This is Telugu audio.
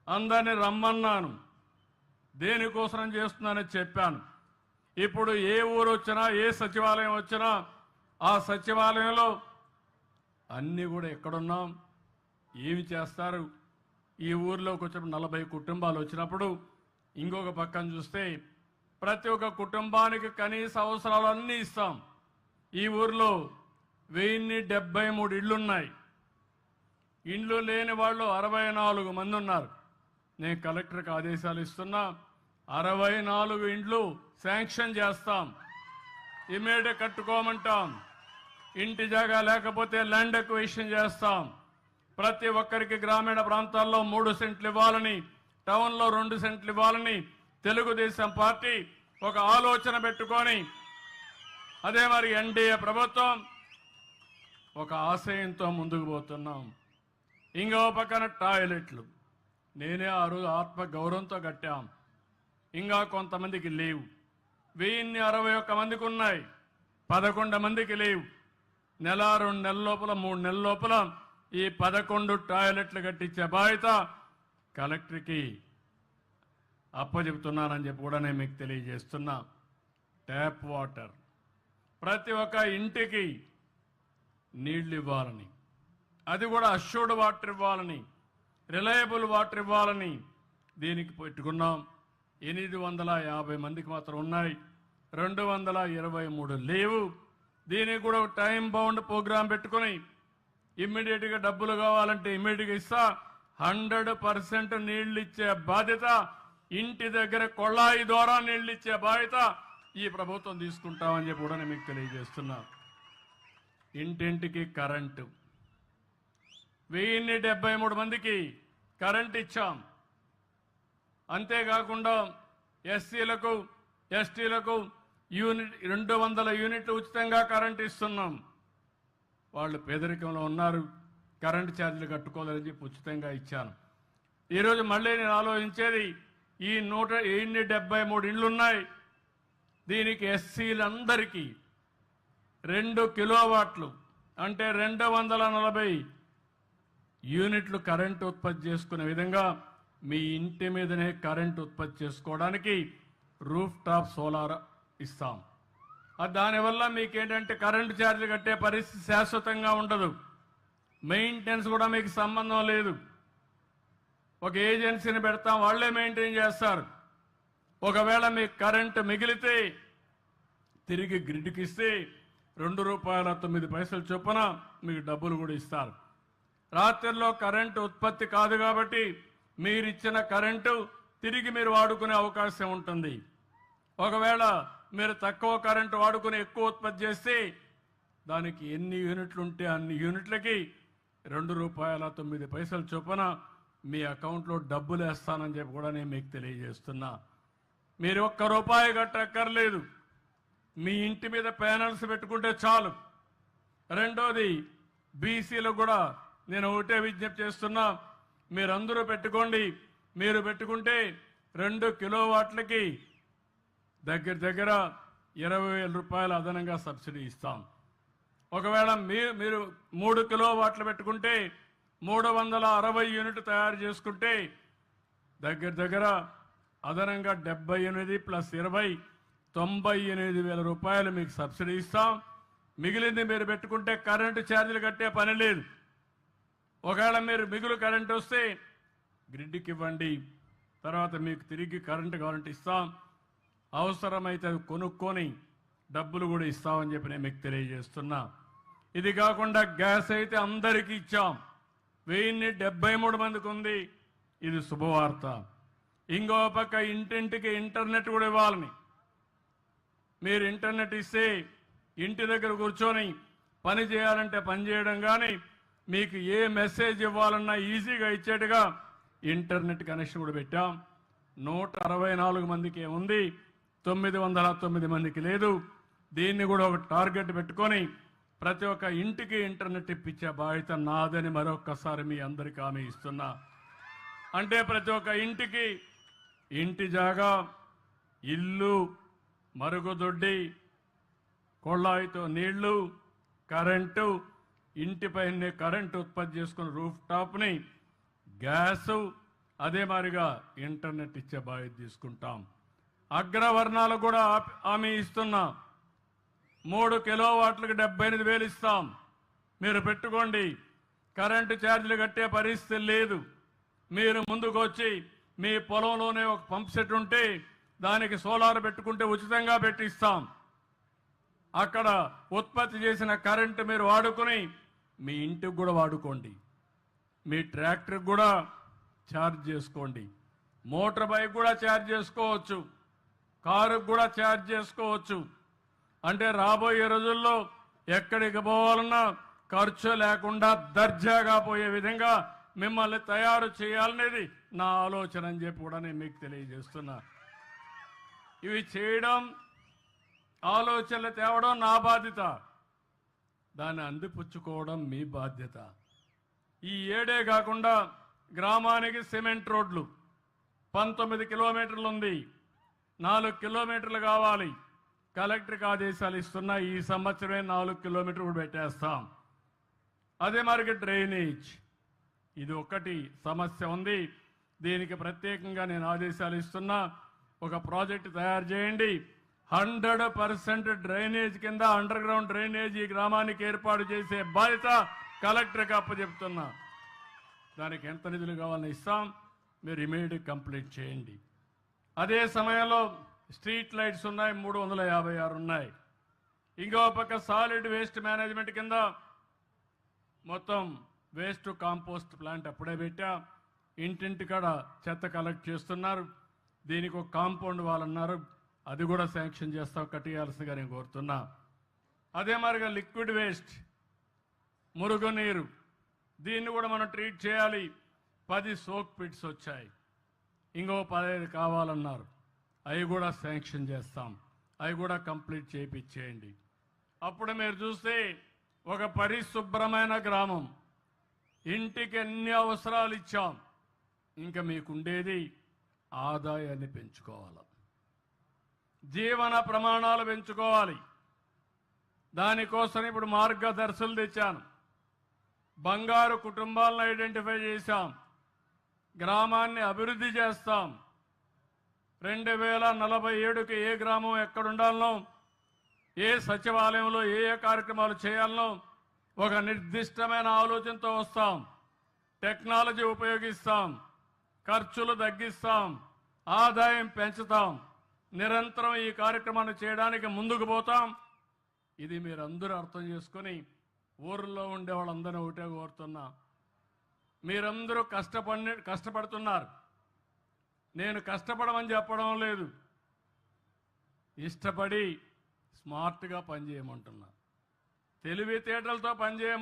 అందరినీ రమ్మన్నాను. దేనికోసం చేస్తున్నానని చెప్పాను. ఇప్పుడు ఏ ఊరు వచ్చినా ఏ సచివాలయం వచ్చినా ఆ సచివాలయంలో అన్నీ కూడా ఎక్కడున్నాం, ఏమి చేస్తారు, ఈ ఊర్లోకి వచ్చినప్పుడు 40 కుటుంబాలు వచ్చినప్పుడు ఇంకొక పక్కన చూస్తే ప్రతి ఒక్క కుటుంబానికి కనీస అవసరాలు అన్నీ ఇస్తాం. ఈ ఊర్లో 1073 ఇళ్లున్నాయి. ఇండ్లు లేని వాళ్ళు 64 మంది ఉన్నారు. నేను కలెక్టర్కి ఆదేశాలు ఇస్తున్నా, 64 ఇండ్లు శాంక్షన్ చేస్తాం. ఇమీడియట్ కట్టుకోమంటాం. ఇంటి జాగా లేకపోతే ల్యాండ్ ఎక్విజిషన్ చేస్తాం. ప్రతి ఒక్కరికి గ్రామీణ ప్రాంతాల్లో 3 సెంట్లు ఇవ్వాలని, టౌన్లో 2 సెంట్లు ఇవ్వాలని తెలుగుదేశం పార్టీ ఒక ఆలోచన పెట్టుకొని, అదే మరి ఎన్డీఏ ప్రభుత్వం ఒక ఆశయంతో ముందుకు పోతున్నాం. ఇంకో పక్కన టాయిలెట్లు నేనే ఆ రోజు ఆత్మ గౌరవంతో కట్టాం. ఇంకా కొంతమందికి లేవు. 1061 మందికి ఉన్నాయి, 11 మందికి లేవు. నెల 2 నెలల లోపల 3 నెలల లోపల ఈ 11 టాయిలెట్లు కట్టించే బాధ్యత కలెక్టర్కి అప్పచెబుతున్నానని చెప్పి కూడా నేను మీకు తెలియజేస్తున్నా. ట్యాప్ వాటర్ ప్రతి ఒక్క ఇంటికి నీళ్లు ఇవ్వాలని, అది కూడా అష్యూర్డ్ వాటర్ ఇవ్వాలని, రిలయబుల్ వాటర్ ఇవ్వాలని దీనికి పెట్టుకున్నాం. 850 మందికి మాత్రం ఉన్నాయి, 223 లేవు. దీనికి కూడా టైం బౌండ్ ప్రోగ్రాం పెట్టుకుని ఇమ్మీడియట్గా డబ్బులు కావాలంటే ఇమ్మీడియట్గా ఇస్తా. 100% నీళ్లు ఇచ్చే బాధ్యత, ఇంటి దగ్గర కొళాయి ద్వారా నీళ్లు ఇచ్చే బాధ్యత ఈ ప్రభుత్వం తీసుకుంటామని చెప్పి కూడా నేను మీకు తెలియజేస్తున్నా. ఇంటింటికి కరెంటు 1073 మందికి కరెంట్ ఇచ్చాం. అంతేకాకుండా ఎస్సీలకు ఎస్టీలకు 200 యూనిట్లు ఉచితంగా కరెంట్ ఇస్తున్నాం. వాళ్ళు పేదరికంలో ఉన్నారు, కరెంటు ఛార్జీలు కట్టుకోలేదని చెప్పి ఉచితంగా ఇచ్చాను. ఈరోజు మళ్ళీ నేను ఆలోచించేది, ఈ 173 ఇండ్లు ఉన్నాయి, దీనికి ఎస్సీలందరికీ 2 కిలోవాట్లు అంటే 240 యూనిట్లు కరెంటు ఉత్పత్తి చేసుకునే విధంగా మీ ఇంటి మీదనే కరెంటు ఉత్పత్తి చేసుకోవడానికి రూఫ్ టాప్ సోలార్ ఇస్తాం. దానివల్ల మీకేంటంటే కరెంటు ఛార్జీలు కట్టే పరిస్థితి శాశ్వతంగా ఉండదు. మెయింటెనెన్స్ కూడా మీకు సంబంధం లేదు. ఒక ఏజెన్సీని పెడతాం, వాళ్లే మెయింటైన్ చేస్తారు. ఒకవేళ మీకు కరెంటు మిగిలితే తిరిగి గ్రిడ్కి ఇస్తే ₹2.09 చొప్పున మీకు డబ్బులు కూడా ఇస్తారు. రాత్రిలో కరెంటు ఉత్పత్తి కాదు కాబట్టి మీరిచ్చిన కరెంటు తిరిగి మీరు వాడుకునే అవకాశం ఉంటుంది. ఒకవేళ మీరు తక్కువ కరెంటు వాడుకుని ఎక్కువ ఉత్పత్తి చేస్తే దానికి ఎన్ని యూనిట్లు ఉంటే అన్ని యూనిట్లకి ₹2.09 చొప్పున మీ అకౌంట్లో డబ్బులు వేస్తానని చెప్పి కూడా నేను మీకు తెలియజేస్తున్నా. మీరు ₹1 కట్టక్కర్లేదు, మీ ఇంటి మీద ప్యానల్స్ పెట్టుకుంటే చాలు. రెండోది, బీసీలకు కూడా నేను ఒకటే విజ్ఞప్తి చేస్తున్నా, మీరందరూ పెట్టుకోండి. మీరు పెట్టుకుంటే 2 కిలోవాట్లకి దగ్గర 20,000 అదనంగా సబ్సిడీ ఇస్తాం. ఒకవేళ మీరు 3 కిలోవాట్లు పెట్టుకుంటే 360 యూనిట్లు తయారు చేసుకుంటే దగ్గర అదనంగా 78 + 20 ₹98,000 మీకు సబ్సిడీ ఇస్తాం. మిగిలింది మీరు పెట్టుకుంటే కరెంటు ఛార్జీలు కట్టే పని లేదు. ఒకవేళ మీరు మిగులు కరెంటు వస్తే గ్రిడ్కి ఇవ్వండి, తర్వాత మీకు తిరిగి కరెంటు కావాలంటే ఇస్తాం. అవసరమైతే కొనుక్కొని డబ్బులు కూడా ఇస్తామని చెప్పి నేను మీకు తెలియజేస్తున్నా. ఇది కాకుండా గ్యాస్ అయితే అందరికీ ఇచ్చాం, 1073 మందికి ఉంది. ఇది శుభవార్త. ఇంకో పక్క ఇంటింటికి ఇంటర్నెట్ కూడా ఇవ్వాలని, మీరు ఇంటర్నెట్ ఇస్తే ఇంటి దగ్గర కూర్చొని పని చేయాలంటే పని చేయడం, కానీ మీకు ఏ మెసేజ్ ఇవ్వాలన్నా ఈజీగా ఇచ్చేట్టుగా ఇంటర్నెట్ కనెక్షన్ కూడా పెట్టాం. 164 మందికి ఉంది, 909 మందికి లేదు. దీన్ని కూడా ఒక టార్గెట్ పెట్టుకొని ప్రతి ఒక్క ఇంటికి ఇంటర్నెట్ ఇప్పించే బాధ్యత నాదని మరొక్కసారి మీ అందరికీ హామీ ఇస్తున్నా. అంటే ప్రతి ఒక్క ఇంటికి ఇంటి జాగా, ఇల్లు, మరుగుదొడ్డి, కొళాయితో నీళ్లు, కరెంటు, ఇంటిపైనే కరెంటు ఉత్పత్తి చేసుకున్న రూఫ్ టాప్ని, గ్యాసు, అదే మాదిరిగా ఇంటర్నెట్ ఇచ్చే బాధ్యత తీసుకుంటాం. అగ్రవర్ణాలకు కూడా హామీ ఇస్తున్నా. 3 కిలోవాట్లకు 78,000 ఇస్తాం. మీరు పెట్టుకోండి. కరెంటు ఛార్జీలు కట్టే పరిస్థితి లేదు. మీరు ముందుకు వచ్చి మీ పొలంలోనే ఒక పంప్ సెట్ ఉంటే దానికి సోలార్ పెట్టుకుంటే ఉచితంగా పెట్టిస్తాం. అక్కడ ఉత్పత్తి చేసిన కరెంటు మీరు వాడుకొని మీ ఇంటికి కూడా వాడుకోండి. మీ ట్రాక్టర్కి కూడా ఛార్జ్ చేసుకోండి. మోటార్ బైక్ కూడా ఛార్జ్ చేసుకోవచ్చు. కారుకు కూడా ఛార్జ్ చేసుకోవచ్చు. అంటే రాబోయే రోజుల్లో ఎక్కడికి పోవాలన్నా ఖర్చు లేకుండా దర్జాగా పోయే విధంగా మిమ్మల్ని తయారు చేయాలనేది నా ఆలోచన అని చెప్పి కూడా నేను మీకు తెలియజేస్తున్నా. ఇవి చేయడం, ఆలోచనలు తేవడం నా బాధ్యత. దాన్ని అందిపుచ్చుకోవడం మీ బాధ్యత. ఈ ఏడే కాకుండా గ్రామానికి సిమెంట్ రోడ్లు 19 కిలోమీటర్లు ఉంది. 4 కిలోమీటర్లు కావాలి. కలెక్టర్కి ఆదేశాలు ఇస్తున్నా. ఈ సంవత్సరమే 4 కిలోమీటర్లు పెట్టేస్తాం. అదే మరికి డ్రైనేజ్, ఇది ఒకటి సమస్య ఉంది. దీనికి ప్రత్యేకంగా నేను ఆదేశాలు ఇస్తున్నా. ఒక ప్రాజెక్టు తయారు చేయండి. 100% డ్రైనేజ్ కింద అండర్ గ్రౌండ్ డ్రైనేజ్ ఈ గ్రామానికి ఏర్పాటు చేసే బాధ్యత కలెక్టర్కి అప్పచెప్తున్నా. దానికి ఎంత నిధులు కావాలని ఇస్తాం. మీరు ఇమీడియట్ కంప్లీట్ చేయండి. అదే సమయంలో స్ట్రీట్ లైట్స్ ఉన్నాయి, 356 ఉన్నాయి. ఇంకో పక్క సాలిడ్ వేస్ట్ మేనేజ్మెంట్ కింద మొత్తం వేస్ట్ కాంపోస్ట్ ప్లాంట్ అప్పుడే పెట్టా. ఇంటింటికాడ చెత్త కలెక్ట్ చేస్తున్నారు. దీనికి ఒక కాంపౌండ్ వాళ్ళన్నారు, అది కూడా శాంక్షన్ చేస్తాం, కట్టియాల్సిందిగా నేను కోరుతున్నా. అదే మరిగా లిక్విడ్ వేస్ట్, మురుగునీరు, దీన్ని కూడా మనం ట్రీట్ చేయాలి. 10 సోక్ పిట్స్ వచ్చాయి. ఇంకో 15 కావాలన్నారు, అవి కూడా శాంక్షన్ చేస్తాం. అవి కూడా కంప్లీట్ చేయించేయండి. అప్పుడు మీరు చూస్తే ఒక పరిశుభ్రమైన గ్రామం. ఇంటికి ఎన్ని అవసరాలు ఇచ్చాం. ఇంకా మీకుండేది ఆదాయాన్ని పెంచుకోవాలి, జీవన ప్రమాణాలు పెంచుకోవాలి. దానికోసం ఇప్పుడు మార్గదర్శులు తెచ్చాను. బంగారు కుటుంబాలను ఐడెంటిఫై చేశాం. గ్రామాన్ని అభివృద్ధి చేస్తాం. 2047కి ఏ గ్రామం ఎక్కడుండాలనో, ఏ సచివాలయంలో ఏ కార్యక్రమాలు చేయాలనో ఒక నిర్దిష్టమైన ఆలోచనతో వస్తాం. టెక్నాలజీ ఉపయోగిస్తాం, ఖర్చులు తగ్గిస్తాం, ఆదాయం పెంచుతాం. నిరంతరం ఈ కార్యక్రమాన్ని చేయడానికి ముందుకు పోతాం. ఇది మీరందరూ అర్థం చేసుకొని ఊర్లో ఉండే వాళ్ళందరూ ఒకటే కోరుతున్నా. మీరందరూ కష్టపడుతున్నారు. నేను కష్టపడమని చెప్పడం లేదు, ఇష్టపడి స్మార్ట్గా పనిచేయమంటున్నా. తెలివితేటలతో పనిచేయమని